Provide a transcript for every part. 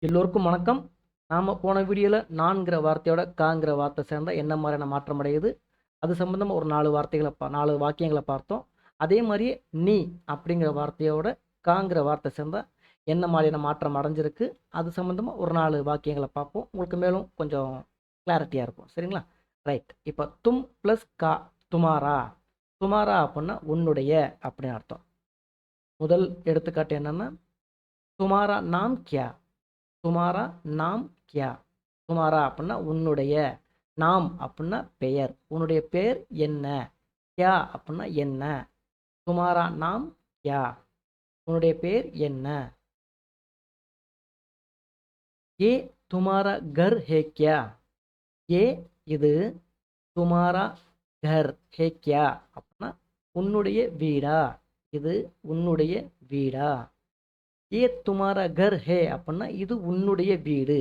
எல்லோருக்கும் வணக்கம். நாம போன வீடியோல நான்கிற வார்த்தையோட காங்கிற வார்த்தை சேர்ந்தா என்ன மாதிரியான மாற்றம் அடையுது, அது சம்பந்தமா ஒரு 4 வாக்கியங்களை பார்த்தோம். அதே மாதிரியே நீ அப்படிங்கிற வார்த்தையோட காங்கிற வார்த்தை சேர்ந்தா என்ன மாதிரியான மாற்றம் அடைஞ்சிருக்கு, அது சம்பந்தமா ஒரு 4 வாக்கியங்களை பார்ப்போம். உங்களுக்கு மேலும் கொஞ்சம் கிளாரிட்டியா இருக்கும். சரிங்களா? ரைட். இப்போ தும் பிளஸ் கா, துமாரா. துமாரா அப்படின்னா உன்னுடைய அப்படின்னு அர்த்தம். முதல் எடுத்துக்காட்டு என்னன்னா, துமாரா நாம் கியா. துமாரா நாம் கியா. துமாரா அப்படின்னா உன்னுடைய, நாம் அப்படின்னா பெயர், உன்னுடைய பெயர் என்ன, கியா அப்படின்னா என்ன. துமாரா நாம் கியா, உன்னுடைய பெயர் என்ன. ஏ துமாரா கர் ஹே கியா. ஏ இது, துமாரா கர் ஹே கியா அப்படின்னா உன்னுடைய வீடா, இது உன்னுடைய வீடா. ஏ துமாரா கர் ஹே அப்படின்னா இது உன்னுடைய வீடு.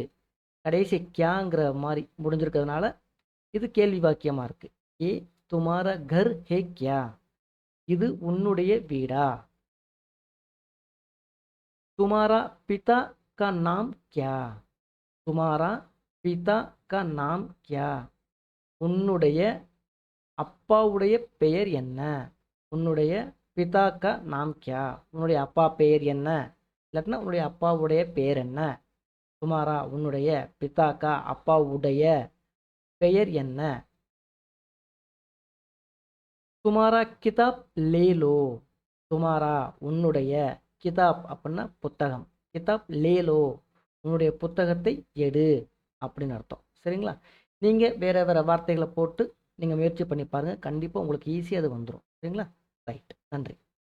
கடைசி கியாங்கிற மாதிரி முடிஞ்சிருக்கிறதுனால இது கேள்வி வாக்கியமா இருக்கு. ஏ துமாரா கர் ஹே கியா, இது உன்னுடைய வீடா. துமாரா பிதா கா நாம் கியா. துமாரா பிதா கா நாம் கியா, உன்னுடைய அப்பாவுடைய பெயர் என்ன. உன்னுடைய பிதா கா நாம் கியா, உன்னுடைய அப்பா பெயர் என்ன, இல்லாட்டினா உன்னுடைய அப்பாவுடைய பெயர் என்ன. துமாரா உன்னுடைய, பிதாக்கா அப்பாவுடைய பெயர் என்ன. துமாரா கிதாப் லேலோ. துமாரா உன்னுடைய, கிதாப் அப்படின்னா புத்தகம், கிதாப் லேலோ உன்னுடைய புத்தகத்தை எடு அப்படின்னு அர்த்தம். சரிங்களா? நீங்கள் வேறு வேறு வார்த்தைகளை போட்டு நீங்கள் முயற்சி பண்ணி பாருங்கள். கண்டிப்பாக உங்களுக்கு ஈஸியாக அது வந்துடும். சரிங்களா? ரைட். நன்றி.